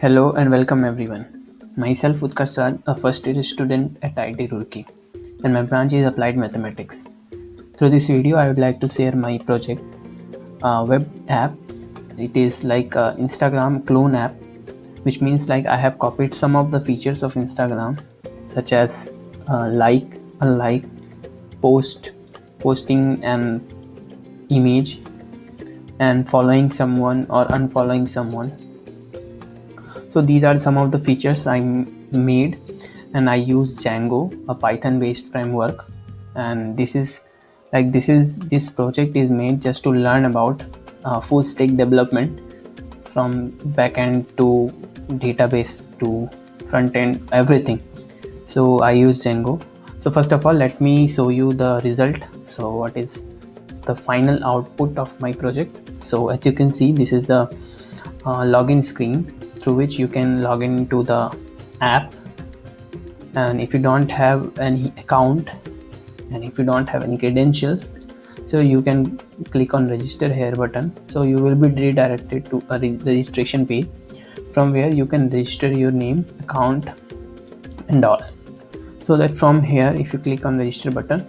Hello and welcome everyone. Myself Utkarsh Sar, a first year student at IIT Roorkee, and my branch is Applied Mathematics. Through this video, I would like to share my project, web app. It is like a Instagram clone app, which means like I have copied some of the features of Instagram, such as like, unlike, post, posting an image, and following someone or unfollowing someone. So these are some of the features I made, and I use Django, a Python based framework. And this project is made just to learn about full stack development, from backend to database to front end, everything. So I use Django. So first of all, let me show you the result. So what is the final output of my project? So as you can see, this is the login screen through which you can log into the app. And if you don't have any account and if you don't have any credentials, so you can click on register here button. So you will be redirected to a registration page from where you can register your name, account and all. So that from here, if you click on register button,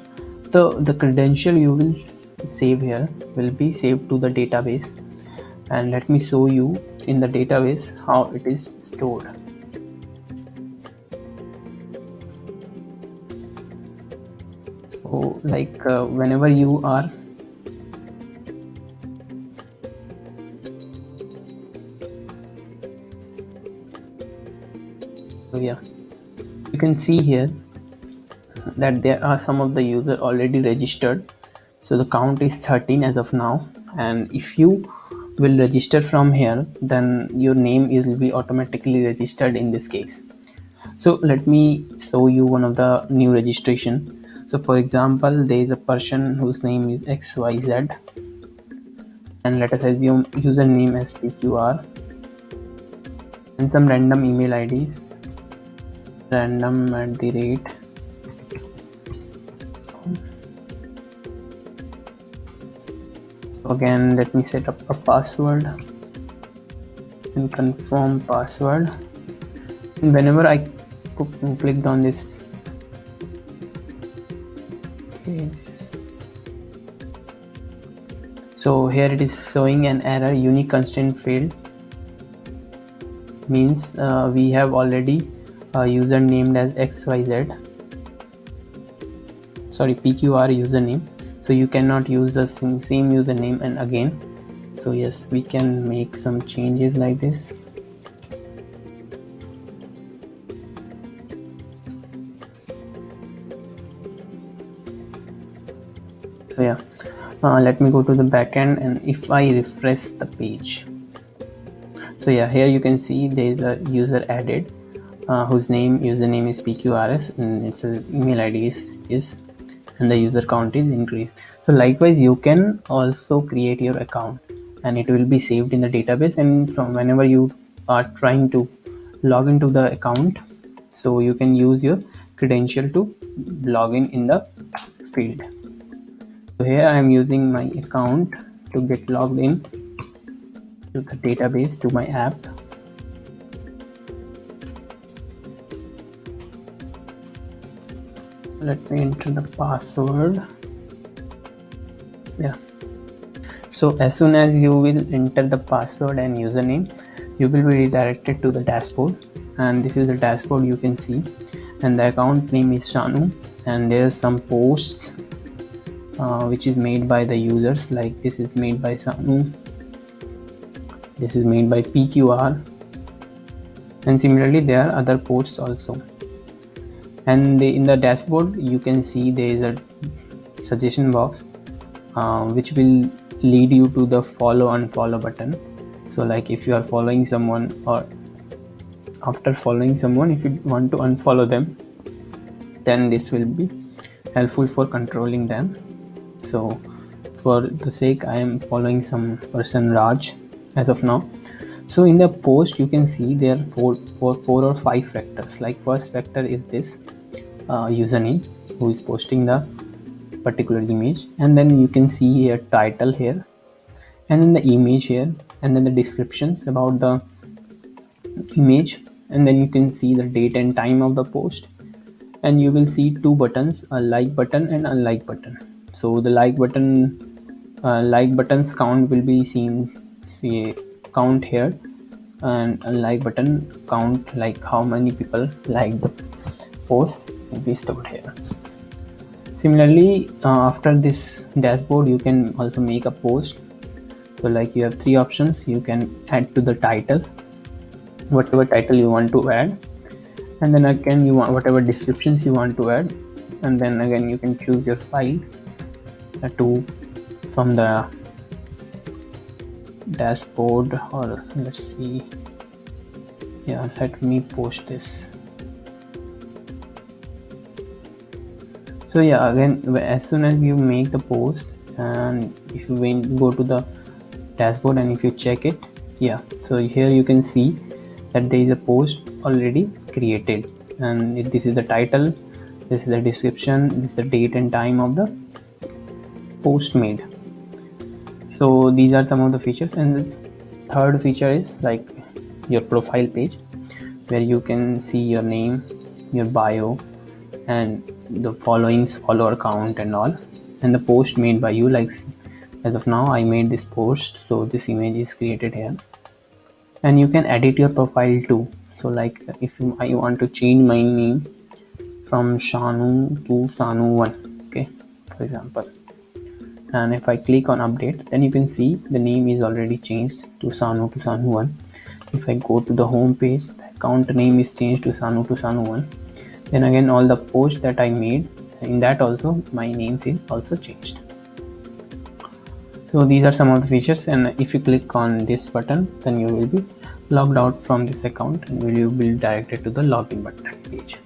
the credential you will save here will be saved to the database. And let me show you in the database how it is stored. So like whenever you are so yeah, you can see here that there are some of the user already registered. So the count is 13 as of now, and if you will register from here, then your name will be automatically registered in this case. So let me show you one of the new registration. So for example, there is a person whose name is XYZ, and let us assume username as PQR and some random email IDs, random at the rate. So again, let me set up a password and confirm password. And whenever I clicked on this, okay, so here it is showing an error, unique constraint failed. Means we have already a user named as XYZ, sorry, PQR username. So you cannot use the same username and again. So yes, we can make some changes like this. So yeah, let me go to the backend, and if I refresh the page, so yeah, here you can see there is a user added whose username is PQRS, and its email ID is this, and the user count is increased. So likewise, you can also create your account and it will be saved in the database, and from whenever you are trying to log into the account, so you can use your credential to log in the field. So here I am using my account to get logged in to the database, to my app. Let me enter the password. Yeah, so as soon as you will enter the password and username, you will be redirected to the dashboard, and this is the dashboard you can see, and the account name is Shanu, and there's some posts which is made by the users, like this is made by Shanu, this is made by PQR, and similarly there are other posts also. And in the dashboard you can see there is a suggestion box which will lead you to the follow unfollow button. So like if you are following someone, or after following someone, if you want to unfollow them, then this will be helpful for controlling them. So for the sake, I am following some person Raj as of now. So in the post you can see there are four or five factors. Like first factor is this username who is posting the particular image, and then you can see a title here, and then the image here, and then the descriptions about the image, and then you can see the date and time of the post, and you will see two buttons, a like button and unlike button. So the like buttons count will be seen, see, count here, and unlike button count, like how many people like the post, will be stored here. Similarly, after this dashboard you can also make a post. So like you have three options. You can add to the title, whatever title you want to add, and then again you want whatever descriptions you want to add, and then again you can choose your file to from the dashboard, or let's see, yeah, let me post this. So yeah, again, as soon as you make the post, and if you go to the dashboard and if you check it, yeah, so here you can see that there is a post already created, and this is the title, this is the description, this is the date and time of the post made. So these are some of the features, and this third feature is like your profile page, where you can see your name, your bio, and the followings, follower count and all, and the post made by you. Like as of now I made this post, so this image is created here, and you can edit your profile too. So like if I want to change my name from Shanu to Sanu1, okay, for example, and if I click on update, then you can see the name is already changed to Sanu1. If I go to the home page, the account name is changed to Sanu1. Then again all the posts that I made, in that also my names is also changed. So these are some of the features, and if you click on this button, then you will be logged out from this account and you will be directed to the login button page.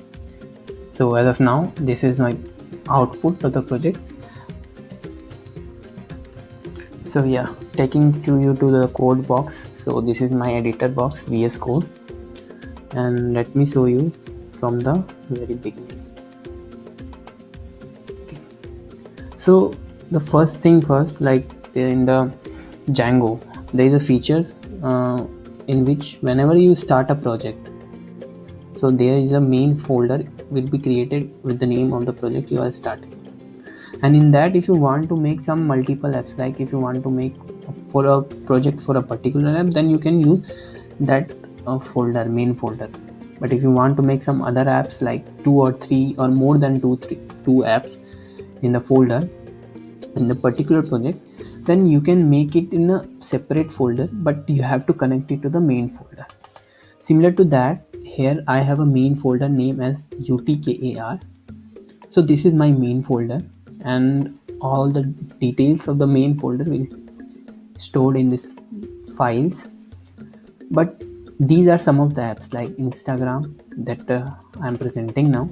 So as of now, this is my output of the project. So yeah, taking you to the code box. So this is my editor box, VS Code, and let me show you from the very beginning. Okay. So the first thing first, like in the Django, there is a features in which whenever you start a project, so there is a main folder will be created with the name of the project you are starting. And in that, if you want to make some multiple apps, like if you want to make for a project for a particular app, then you can use that folder, main folder. But if you want to make some other apps, like 2 or 3 or more than 2 apps in the folder in the particular project, then you can make it in a separate folder, but you have to connect it to the main folder. Similar to that, here I have a main folder name as UTKAR. So this is my main folder, and all the details of the main folder will be stored in this files. But these are some of the apps like Instagram that I'm presenting now.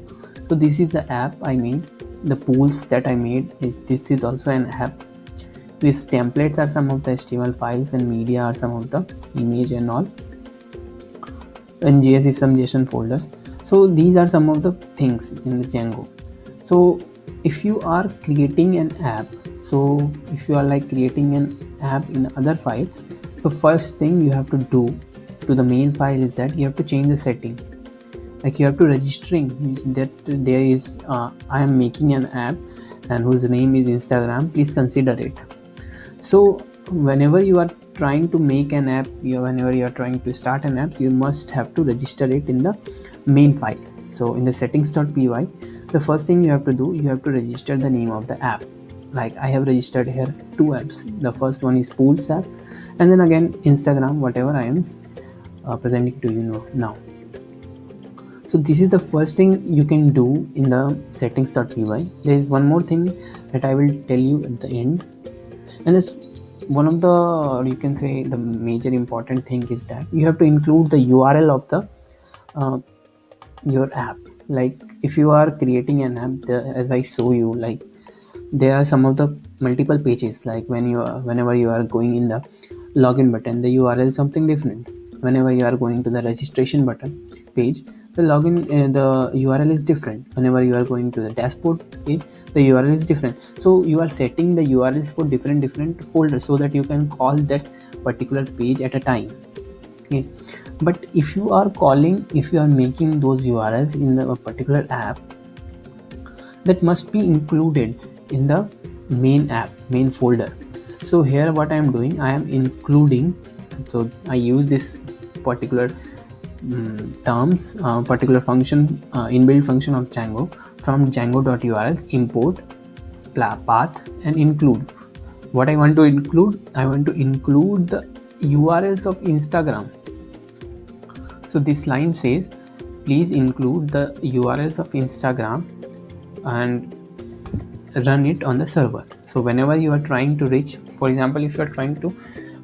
So this is the app I made. The pools that I made, this is also an app. These templates are some of the HTML files, and media are some of the image and all, and JS is some JSON folders. So these are some of the things in the Django. So if you are creating an app, so if you are like creating an app in other file, so first thing you have to do to the main file is that you have to change the setting. Like you have to registering that there is I am making an app and whose name is Instagram, please consider it. So whenever you are trying to make an app, whenever you are trying to start an app, you must have to register it in the main file. So in the settings.py, the first thing you have to do, you have to register the name of the app. Like I have registered here 2 apps. The first one is Pools app, and then again Instagram, whatever I am presenting to you now. So this is the first thing you can do in the settings.py. There is one more thing that I will tell you at the end, and it's one of the, you can say the major important thing is that you have to include the URL of the your app. Like if you are creating an app, as I show you, like there are some of the multiple pages. Like whenever you are going in the login button, the URL is something different. Whenever you are going to the registration button page, the login the URL is different. Whenever you are going to the dashboard page, the URL is different. So you are setting the URLs for different folders so that you can call that particular page at a time. Okay. But if you are making those URLs in a particular app, that must be included in the main folder. So here what I am doing, I am including, so I use this particular terms, particular function, inbuilt function of Django. From django.urls, import path and include. What I want to include, I want to include the URLs of Instagram. So this line says, please include the URLs of Instagram and run it on the server. So whenever you are trying to reach, for example, if you are trying to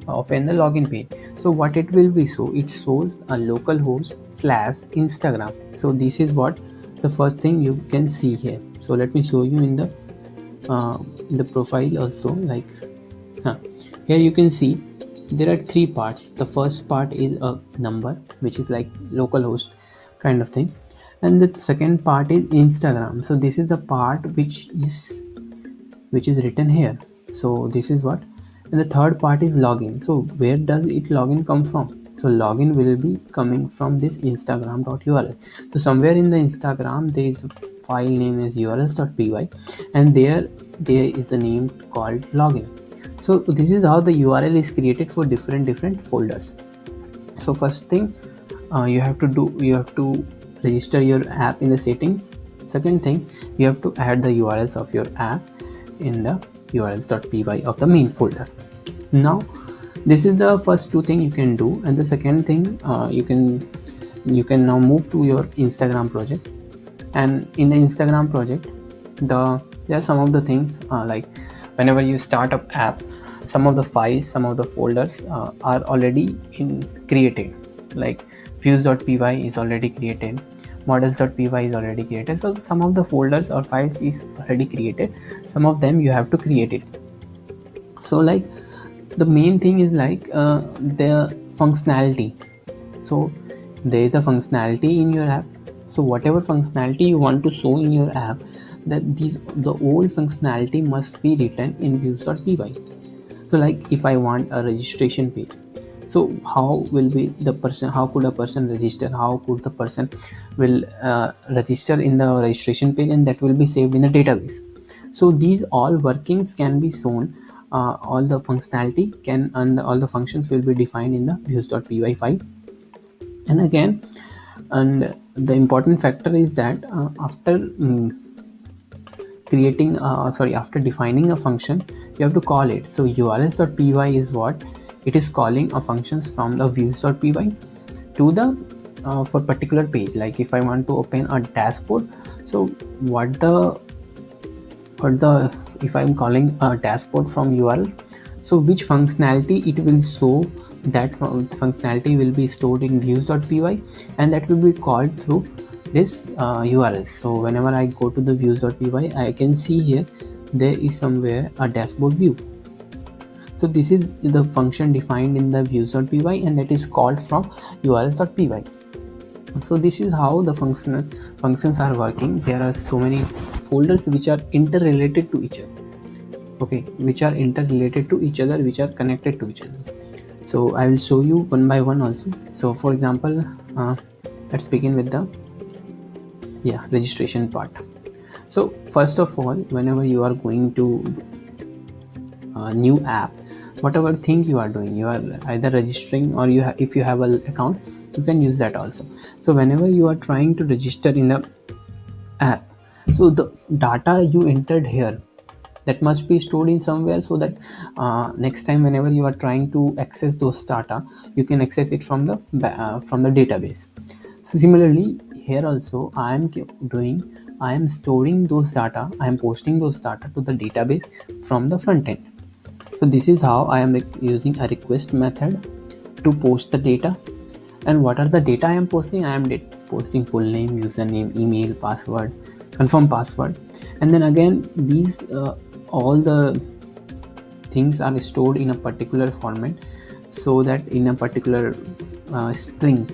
open the login page, so what it will be, so it shows a localhost/Instagram. So this is what the first thing you can see here. So let me show you in the profile also, like here you can see there are three parts. The first part is a number, which is like localhost kind of thing, and the second part is Instagram. So this is the part which is written here. So this is what, and the third part is login. So where does it login come from? So login will be coming from this instagram.url. So somewhere in the Instagram there is a file name as urls.py, and there is a name called login. So this is how the URL is created for different folders. So first thing you have to register your app in the settings. Second thing, you have to add the URLs of your app in the urls.py of the main folder. Now this is the first two thing you can do, and the second thing, you can now move to your Instagram project. And in the Instagram project, there are some of the things, like whenever you start up app, some of the files, some of the folders are already created, like views.py is already created, models.py is already created. So some of the folders or files is already created, some of them you have to create it. So like the main thing is like the functionality. So there is a functionality in your app. So whatever functionality you want to show in your app, that the old functionality must be written in views.py. So like if I want a registration page, so how could a person register, how could the person will register in the registration page, and that will be saved in the database. So these all workings can be shown, all the functionality and all the functions will be defined in the views.py file. And again, and the important factor is that after after defining a function, you have to call it. So urls.py is what it is calling a functions from the views.py to the for particular page. Like if I want to open a dashboard, so if I'm calling a dashboard from URL, so which functionality it will show, that functionality will be stored in views.py, and that will be called through this URL. So whenever I go to the views.py, I can see here there is somewhere a dashboard view. So this is the function defined in the views.py, and that is called from urls.py. So this is how the functions are working. There are so many folders which are interrelated to each other, okay, which are interrelated to each other, which are connected to each other. So I will show you one by one also. So for example, let's begin with the registration part. So first of all, whenever you are going to a new app, whatever thing you are doing, you are either registering, or if you have an account, you can use that also. So whenever you are trying to register in the app, so the data you entered here, that must be stored in somewhere, so that next time whenever you are trying to access those data, you can access it from the database. So similarly here also, I am storing those data, I am posting those data to the database from the front end. So this is how I am using a request method to post the data. And what are the data I am posting? I am posting full name, username, email, password, confirm password, and then again these all the things are stored in a particular format, so that in a particular string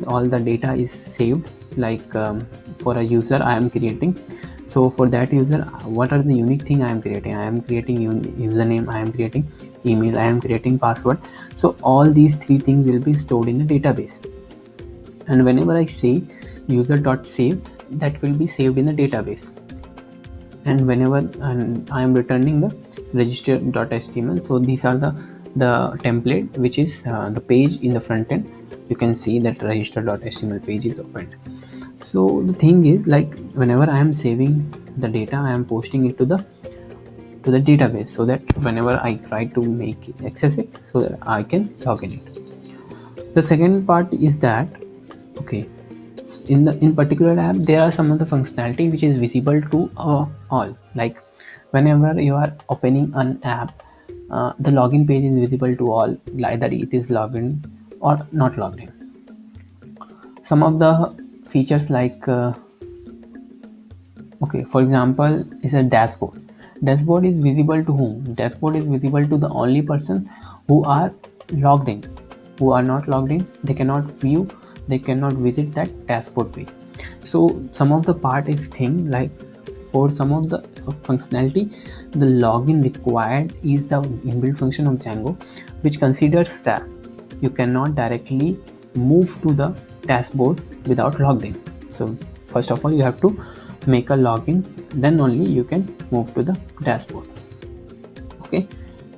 all the data is saved. Like for a user I am creating, so for that user, what are the unique thing I am creating? I am creating username, I am creating email, I am creating password. So all these three things will be stored in the database. and whenever I say user.save, that will be saved in the database. And whenever I am returning the register.html, so these are the template, which is the page in the front end. You can see that register.html page is opened. So the thing is, like, whenever I am saving the data, I am posting it to the database, so that whenever I try to make access it, so that I can log in it. The second part is that, okay, in particular app, there are some of the functionality which is visible to all. Like, whenever you are opening an app, the login page is visible to all, either it is logged in or not logged in. Some of the features, like, okay, for example, is a dashboard. Dashboard is visible to whom? Dashboard is visible to the only person who are logged in. Who are not logged in, they cannot view, they cannot visit that dashboard page. So some of the part is thing, like, for some of the functionality, the login required is the inbuilt function of Django, which considers that you cannot directly move to the dashboard without logged in. So first of all, you have to make a login, then only you can move to the dashboard. Okay,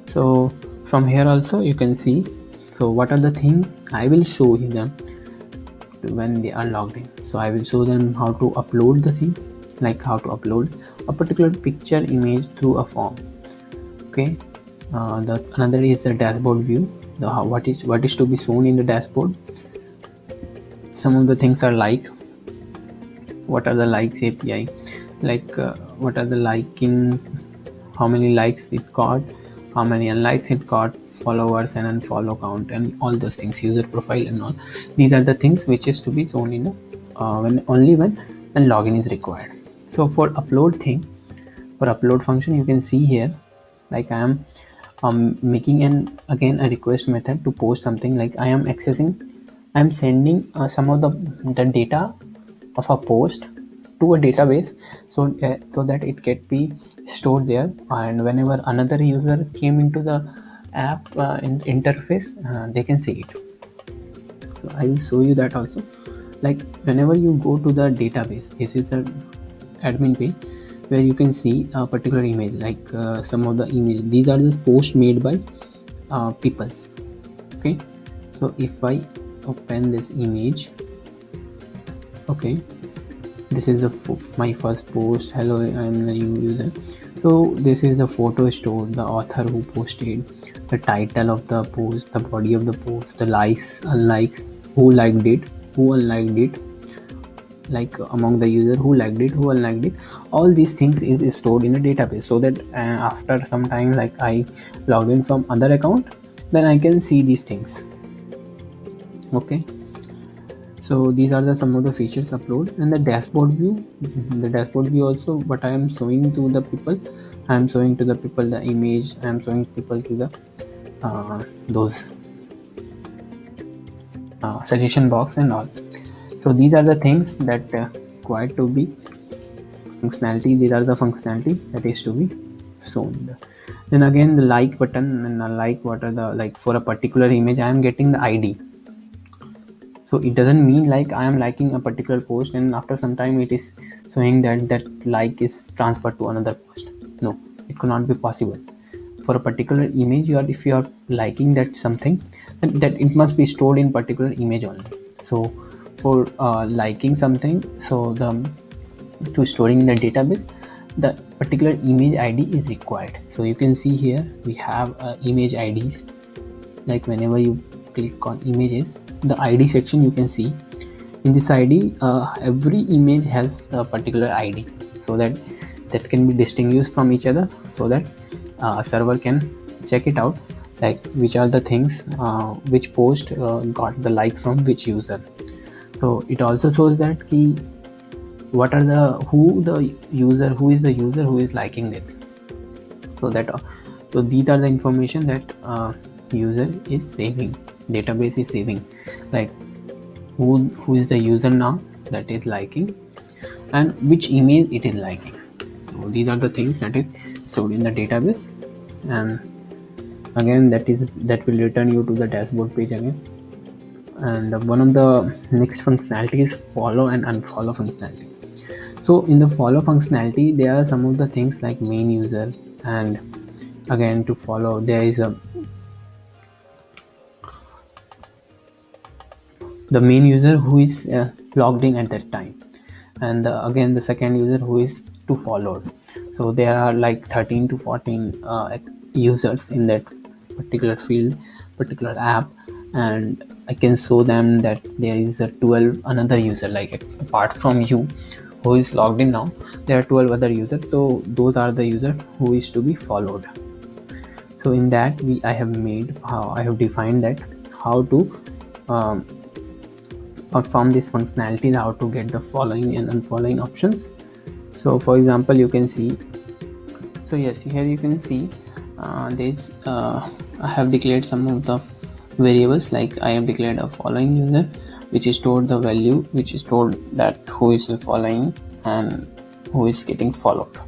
so from here also you can see, so what are the things I will show you them when they are logged in. So I will show them how to upload the things, like how to upload a particular picture, image through a form. Okay, the another is the dashboard view, what is to be shown in the dashboard. Some of the things are like, what are the likes API, like, what are the liking, how many likes it got, how many unlikes it got, followers and unfollow count, and all those things, user profile and all. These are the things which is to be shown in the when only when login is required. So for upload thing, for upload function, you can see here, like, I am making again a request method to post something. Like, I am sending some of the data of a post to a database, so that it can be stored there, and whenever another user came into the app interface, they can see it. So I will show you that also. Like, whenever you go to the database, this is a admin page where you can see a particular image, like, some of the image, these are the posts made by peoples. Okay, so if I open this image, okay, this is my first post. Hello, I'm the new user. So this is a photo stored, the author who posted, the title of the post, the body of the post, the likes, unlikes, who liked it, who unliked it, like, among the user who liked it, who unliked it. All these things is stored in a database, so that after some time, like, I logged in from other account, then I can see these things. Okay, so these are some of the features upload. And the dashboard view, also, what I am showing to the people, I am showing to the people the image, I am showing people to the those suggestion box and all. So these are the things that required to be functionality. These are the functionality that is to be shown. Then again, the like button, and like, what are the, like, for a particular image, I am getting the ID. So it doesn't mean like I am liking a particular post and after some time it is showing that like is transferred to another post. No, it could not be possible. For a particular image, if you are liking that something, then that it must be stored in particular image only. So for liking something, so to storing in the database, the particular image ID is required. So you can see here we have image IDs. Like, whenever you click on images, the ID section, you can see in this ID, every image has a particular ID, so that can be distinguished from each other, so that server can check it out, like which are the things, which post got the like from which user. So it also shows that key, what are who is the user who is liking it. So these are the information that user is saving, database is saving, like who is the user now that is liking, and which image it is liking. So these are the things that is stored in the database, and again that will return you to the dashboard page again. And one of the next functionality is follow and unfollow functionality. So in the follow functionality, there are some of the things like main user, and again to follow there is a the main user who is logged in at that time, and again the second user who is to followed. So there are like 13 to 14 users in that particular field, particular app, and I can show them that there is a 12 another user, like apart from you who is logged in now, there are 12 other users, so those are the user who is to be followed. So in that I have made how I have defined that how to um, perform this functionality, how to get the following and unfollowing options. So for example, you can see, so yes, here you can see this I have declared some of the variables, like I have declared a following user which is stored the value which is stored that who is following and who is getting followed,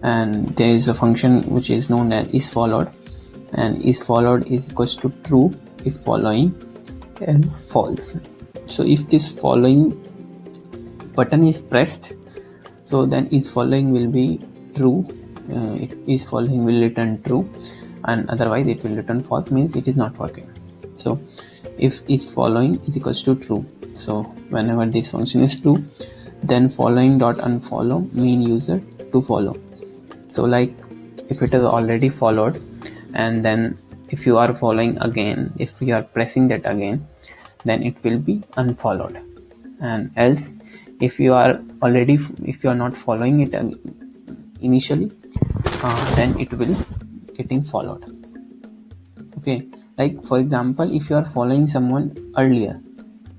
and there is a function which is known as isFollowed, and isFollowed is equals to true if following is false. So if this following button is pressed, so then isFollowing will be true, isFollowing will return true, and otherwise it will return false, means it is not working. So if isFollowing is equals to true, so whenever this function is true, then following dot unfollow main user to follow. So like if it is already followed, and then if you are following again, if you are pressing that again, then it will be unfollowed, and else if you are already, if you are not following it initially, then it will getting followed. Okay, like for example, if you are following someone earlier,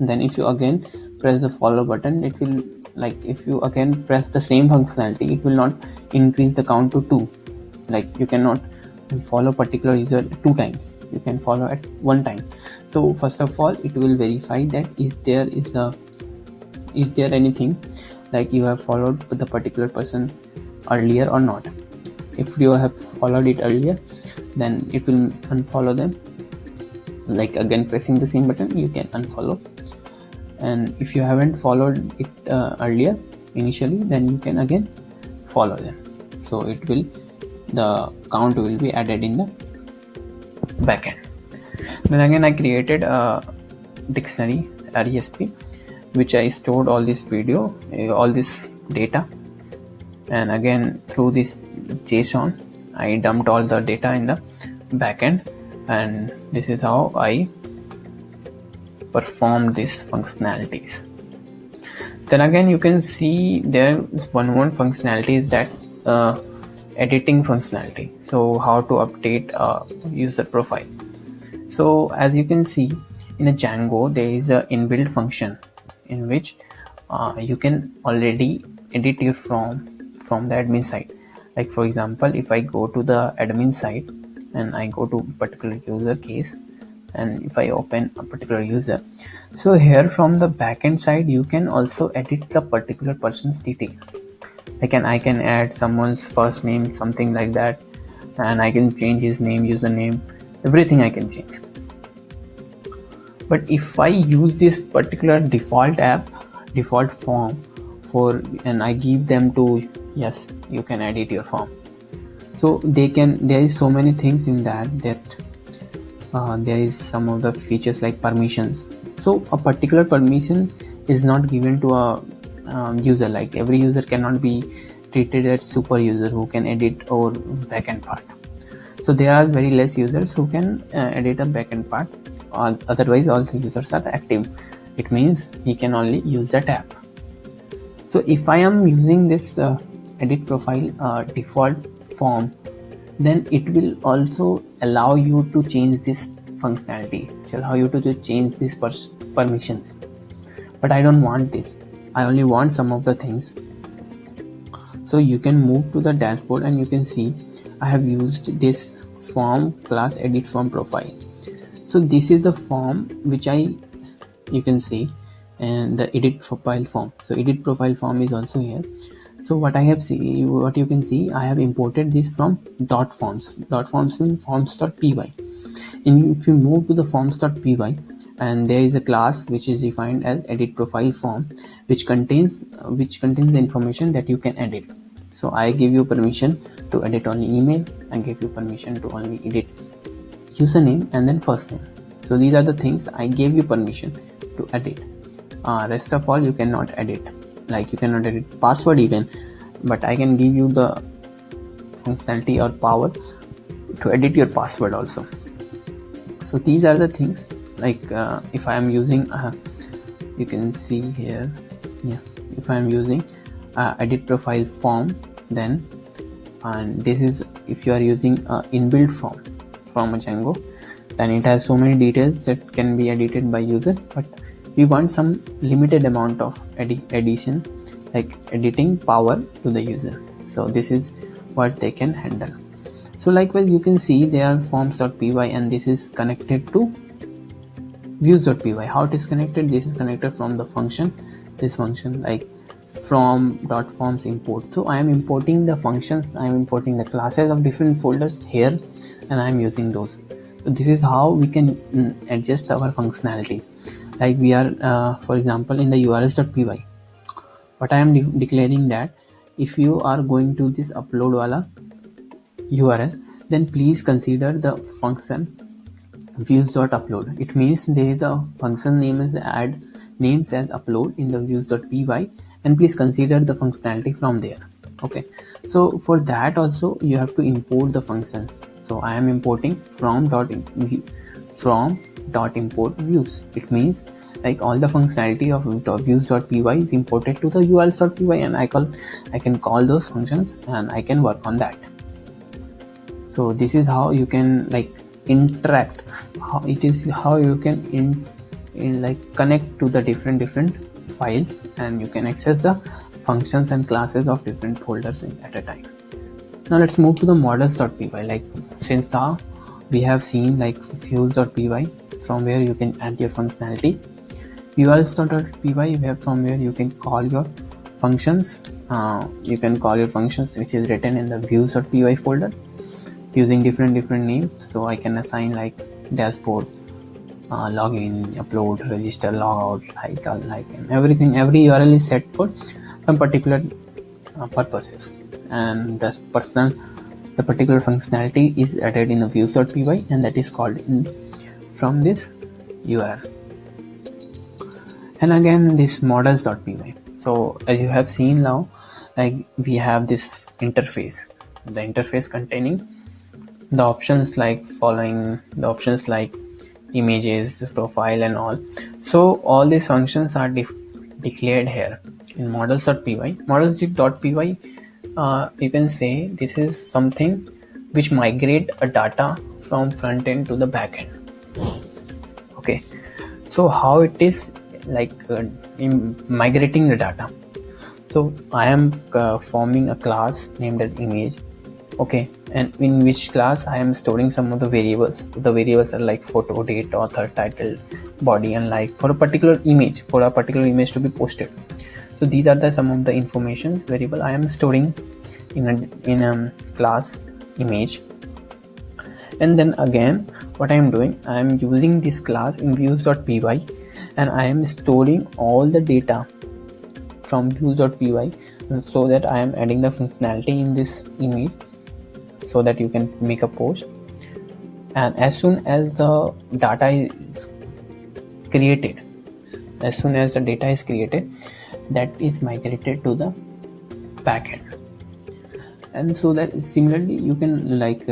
then if you again press the follow button, it will, like if you again press the same functionality, it will not increase the count to 2. Like you cannot follow particular user 2 times, you can follow at 1 time. So first of all, it will verify that is there anything like you have followed the particular person earlier or not. If you have followed it earlier, then it will unfollow them, like again pressing the same button you can unfollow, and if you haven't followed it earlier initially, then you can again follow them. So it will, the count will be added in the backend. Then again I created a dictionary RESP which I stored all this video, all this data, and again through this JSON I dumped all the data in the backend, and this is how I perform these functionalities. Then again you can see there is one more functionality, is that editing functionality. So how to update user profile. So as you can see in a Django, there is a inbuilt function in which you can already edit your form from the admin side. Like for example, if I go to the admin side and I go to particular user case, and if I open a particular user, so here from the backend side you can also edit the particular person's detail. I can add someone's first name, something like that, and I can change his name, username, everything I can change. But if I use this particular default form for, and I give them to, yes, you can edit your form, so they can, there is so many things in that there is some of the features like permissions. So a particular permission is not given to a user, like every user cannot be treated as super user who can edit or backend part. So there are very less users who can edit a backend part, otherwise all the users are active. It means he can only use that app. So if I am using this edit profile default form, then it will also allow you to change this functionality. It will allow you to change these permissions. But I don't want this. I only want some of the things. So you can move to the dashboard and you can see I have used this form class edit form profile. So this is the form which you can see, and the edit profile form. So edit profile form is also here. So what you can see, I have imported this from .forms. .forms means forms.py. And if you move to the forms.py, and there is a class which is defined as edit profile form, which contains the information that you can edit. So I give you permission to edit only email, I give you permission to only edit username and then first name. So these are the things I gave you permission to edit. Rest of all you cannot edit, like you cannot edit password even, but I can give you the functionality or power to edit your password also. So these are the things, like if I am using you can see here, yeah, if I am using edit profile form, then and this is if you are using inbuilt form from a Django, then it has so many details that can be edited by user, but we want some limited amount of addition, like editing power to the user. So this is what they can handle. So likewise you can see they are forms.py, and this is connected to views.py. How it is connected? This is connected from the function, this function like from.forms import. So I am importing the functions, I am importing the classes of different folders here, and I am using those. So this is how we can adjust our functionality. Like we are for example in the urls.py, what I am declaring that if you are going to this upload wala URL, then please consider the function views.upload. It means there is a function name is add names as upload in the views.py, and please consider the functionality from there. Okay, so for that also you have to import the functions. So I am importing from.import views. It means like all the functionality of views.py is imported to the urls.py, and I can call those functions and I can work on that. So this is how you can like interact, how you can like connect to the different files, and you can access the functions and classes of different folders at a time. Now let's move to the models.py. Like since now we have seen like views.py from where you can add your functionality, urls.py where from where you can call your functions. You can call your functions which is written in the views.py folder using different names. So I can assign like dashboard, login, upload, register, logout, like and everything. Every URL is set for some particular purposes, and the particular functionality is added in the views.py, and that is called from this URL. And again this models.py. So as you have seen now, like we have this interface, the interface containing the options like following, the options like images, profile and all. So all these functions are declared here in models.py. Models.py, you can say this is something which migrate a data from front end to the back end. Okay, so how it is like migrating the data. So I am forming a class named as image. Okay, and in which class I am storing some of the variables. The variables are like photo, date, author, title, body, and like for a particular image to be posted. So these are the some of the informations variable I am storing in a class image. And then again what I am doing, I am using this class in views.py, and I am storing all the data from views.py, so that I am adding the functionality in this image so that you can make a post. And as soon as the data is created, that is migrated to the backend. And so that similarly you can like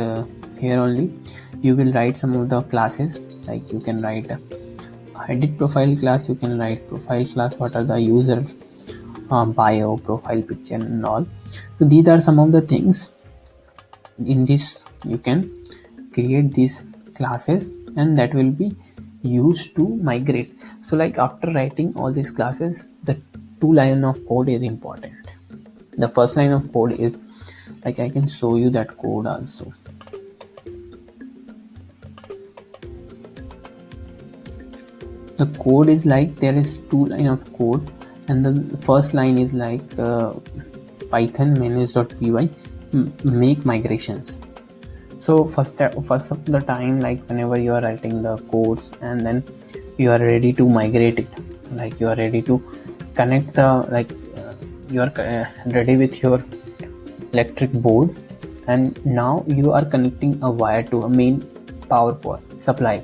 here only you will write some of the classes, like you can write edit profile class, you can write profile class, what are the user bio, profile picture and all. So these are some of the things. In this you can create these classes, and that will be used to migrate. So like after writing all these classes, the 2 line of code is important. The first line of code is like, I can show you that code also. The code is like there is 2 line of code, and the first line is like python manage.py make migrations. So first of the time, like whenever you are writing the codes and then you are ready to migrate it, like you are ready to connect the you are ready with your electric board, and now you are connecting a wire to a main power supply.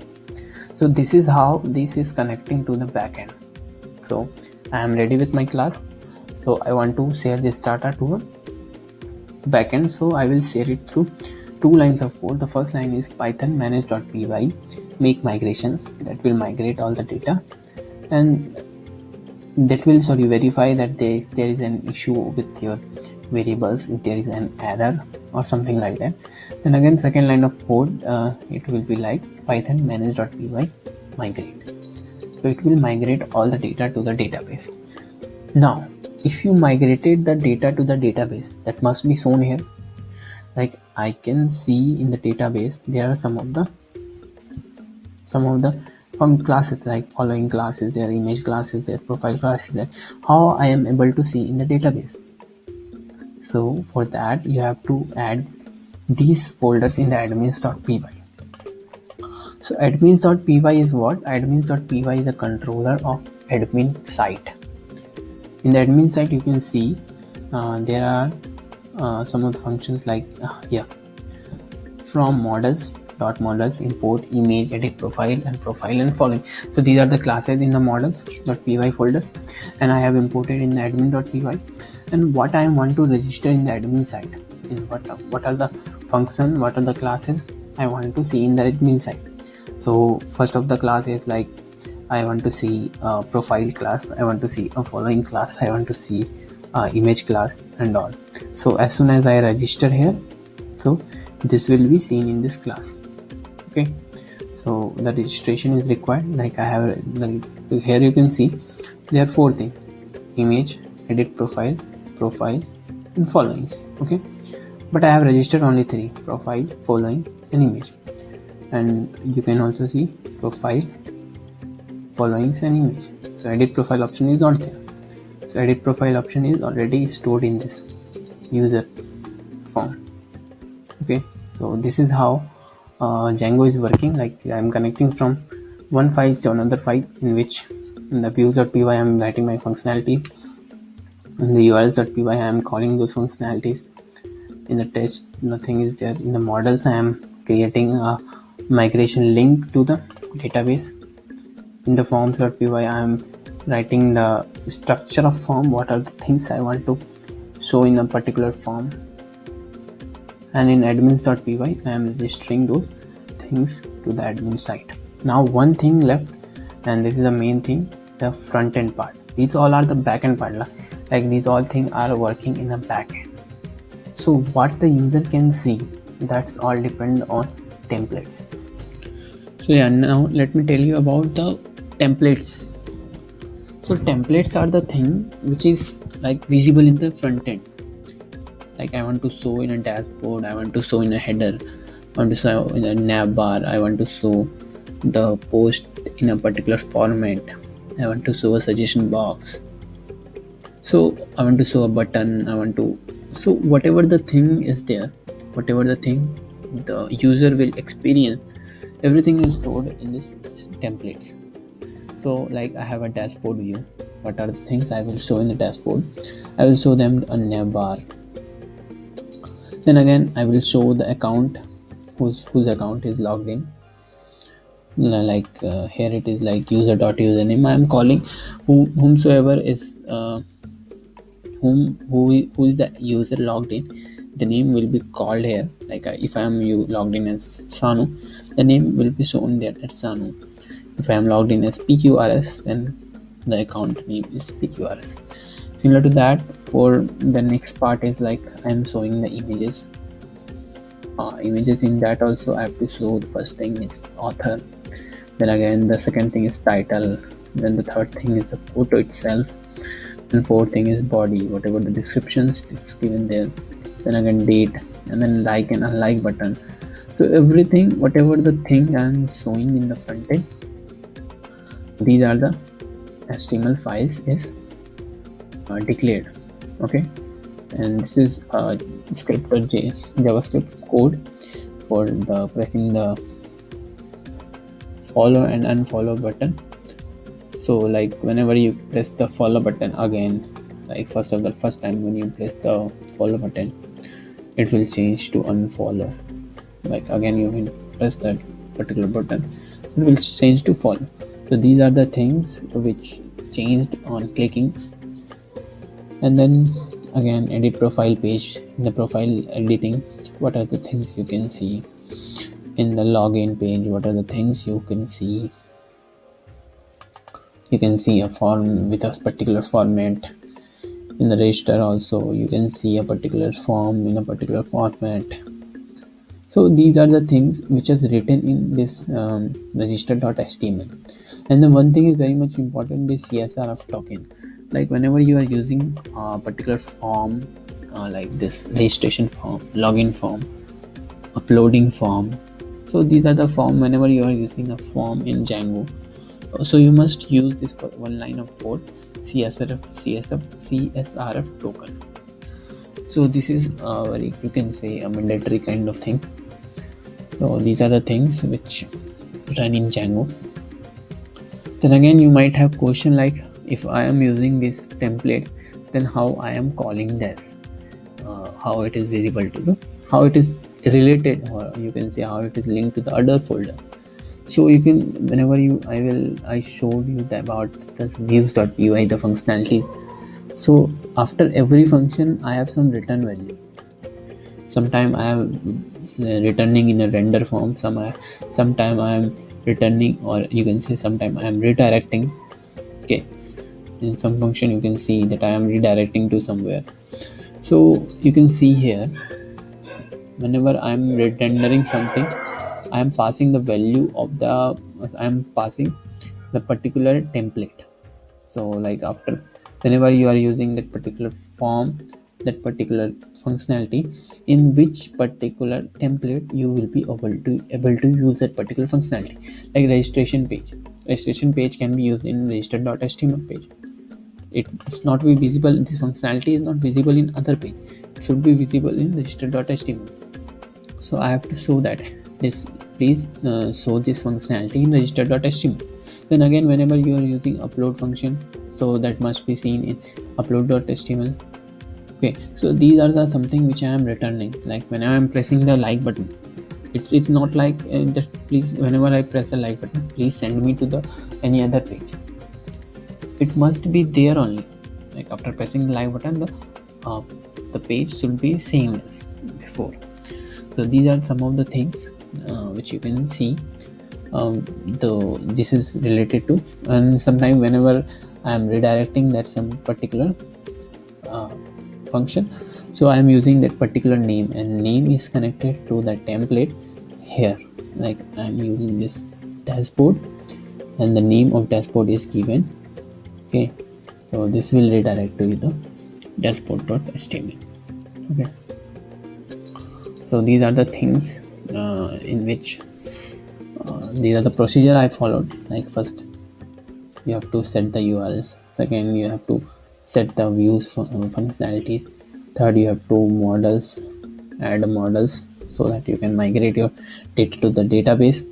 So this is how this is connecting to the backend. So I am ready with my class, so I want to share this data to a backend. So I will share it through two lines of code. The first line is python manage.py make migrations, that will migrate all the data, and that will verify that if there is an issue with your variables, if there is an error or something like that. Then again, second line of code, it will be like python manage.py migrate. So it will migrate all the data to the database. Now if you migrated the data to the database, that must be shown here. Like I can see in the database there are some of the from classes, like following classes, their image classes, their profile classes, there. How I am able to see in the database? So for that you have to add these folders in the admins.py. So admins.py is what? Admins.py is a controller of admin site. In the admin site you can see there are some of the functions like from models import image, edit profile and following. So these are the classes in the models.py folder, and I have imported in the admin.py. And what I want to register in the admin side is what are the function, what are the classes I want to see in the admin side. So first of the class is like I want to see a profile class, I want to see a following class, I want to see image class and all. So as soon as I register here, so this will be seen in this class. Okay, so the registration is required. Like I have, like here you can see there are four things: image, edit profile and followings. Okay, but I have registered only three: profile, following and image. And you can also see profile, followings and image. So edit profile option is not there. So edit profile option is already stored in this user form. Okay, so this is how Django is working. Like I am connecting from one file to another file, in which in the views.py I am writing my functionality, in the urls.py I am calling those functionalities. In the test nothing is there. In the models I am creating a migration link to the database. In the forms.py I am writing the structure of form, what are the things I want to show in a particular form. And in admins.py I am registering those things to the admin site. Now one thing left, and this is the main thing, the front end part. These all are the back end part, like these all things are working in the back end. So what the user can see, that's all depend on templates. So yeah, now let me tell you about the templates. So templates are the thing which is like visible in the front end. Like I want to show in a dashboard, I want to show in a header, I want to show in a nav bar, I want to show the post in a particular format, I want to show a suggestion box, so I want to show a button, so whatever the thing is there, whatever the thing the user will experience, everything is stored in this templates. So like I have a dashboard view. What are the things I will show in the dashboard? I will show them a nav bar. Then again I will show the account, whose account is logged in. Like here it is like user.username. I am calling whomsoever is who is the user logged in. The name will be called here. Like if I am logged in as Sanu, the name will be shown there as Sanu. If I am logged in as PQRS, then the account name is PQRS. Similar to that, for the next part is like I am showing the images. Images in that also I have to show. The first thing is author, then again the second thing is title, then the third thing is the photo itself, and fourth thing is body, whatever the descriptions is given there, then again date, and then like and unlike button. So everything, whatever the thing I am showing in the front end, these are the HTML files is declared. Okay, and this is a script or JavaScript code for the pressing the follow and unfollow button. So like whenever you press the follow button again, like first time when you press the follow button, it will change to unfollow. Like again you will press that particular button, it will change to follow. So these are the things which changed on clicking. And then again, edit profile page. In the profile editing, what are the things you can see? In the login page, what are the things you can see? You can see a form with a particular format. In the register also, you can see a particular form in a particular format. So these are the things which is written in this register.html. And then one thing is very much important, this CSRF token. Like whenever you are using a particular form, like this registration form, login form, uploading form, so these are the form. Whenever you are using a form in Django, so you must use this for one line of code, CSRF token. So this is very, you can say, a mandatory kind of thing. So these are the things which run in Django. Then again, you might have question like, if I am using this template, then how I am calling this, how it is visible to the, how it is related, or you can say how it is linked to the other folder. So you can, whenever I showed you about the views.py, the functionalities. So after every function, I have some return value. Sometime I am returning in a render form, sometime I am returning, or you can say sometime I am redirecting. Okay, in some function you can see that I am redirecting to somewhere. So you can see here, whenever I am rendering something, I am passing the value of the, I am passing the particular template. So like after, whenever you are using that particular form, that particular functionality, in which particular template you will be able to use that particular functionality. Like registration page can be used in register.html page. It's not be visible, this functionality is not visible in other page, it should be visible in register.html. So I have to show that this, please show this functionality in register.html. Then again, whenever you are using upload function, so that must be seen in upload.html. Okay, so these are the something which I am returning. Like when I am pressing the like button, it's not like that please, whenever I press the like button, please send me to the any other page. It must be there only. Like after pressing the like button, the page should be same as before. So these are some of the things which you can see. This is related to, and sometimes whenever I am redirecting that some particular function, so I am using that particular name, and name is connected to the template here. Like I am using this dashboard, and the name of dashboard is given. Okay, so this will redirect to the dashboard.html. Okay, so these are the things in which these are the procedure I followed. Like first you have to set the URLs, second you have to set the views functionalities, third you have to add models so that you can migrate your data to the database.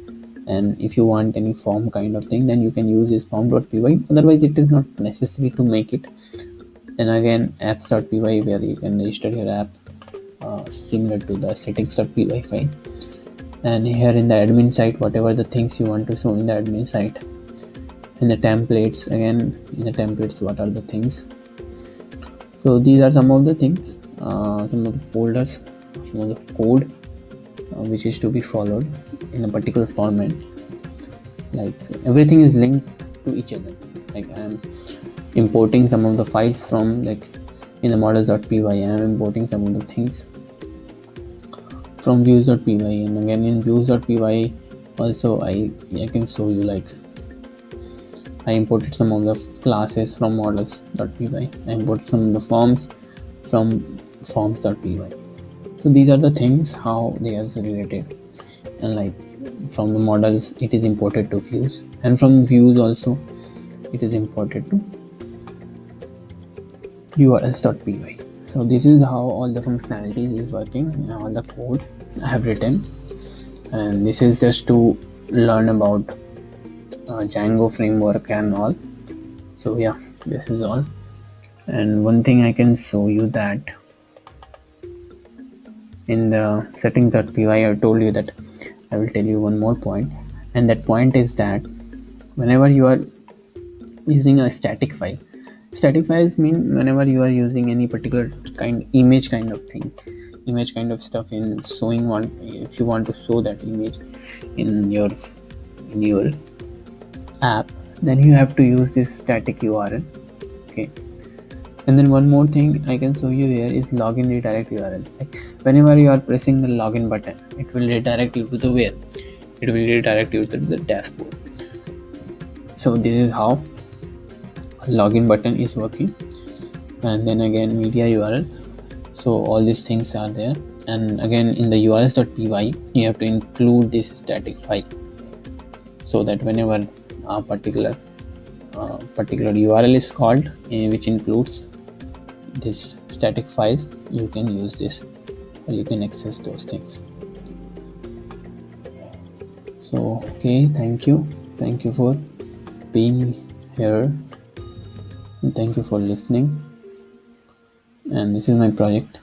And if you want any form kind of thing, then you can use this form.py, otherwise it is not necessary to make it. Then again, apps.py, where you can register your app similar to the settings.py file. And here in the admin site, whatever the things you want to show in the admin site. In the templates, again in the templates, what are the things. So these are some of the things, some of the folders, some of the code which is to be followed in a particular format. Like everything is linked to each other. Like I am importing some of the files from, like in the models.py, I am importing some of the things from views.py, and again in views.py also I can show you, like I imported some of the classes from models.py, I imported some of the forms from forms.py. So these are the things how they are related. And like from the models it is imported to views, and from views also it is imported to urls.py. So this is how all the functionalities is working, all the code I have written. And this is just to learn about Django framework and all. So yeah, this is all. And one thing I can show you that in the settings.py I told you that I will tell you one more point, and that point is that whenever you are using a static files mean whenever you are using any particular image kind of stuff in showing one, if you want to show that image in your app, then you have to use this static URL. Okay. And then one more thing I can show you here is login redirect URL. Like whenever you are pressing the login button, it will redirect you to the where? It will redirect you to the dashboard. So this is how a login button is working. And then again media URL. So all these things are there. And again in the urls.py you have to include this static file, so that whenever a particular URL is called, which includes this static files, you can use this or you can access those things. So okay, thank you for being here, and thank you for listening. And this is my project.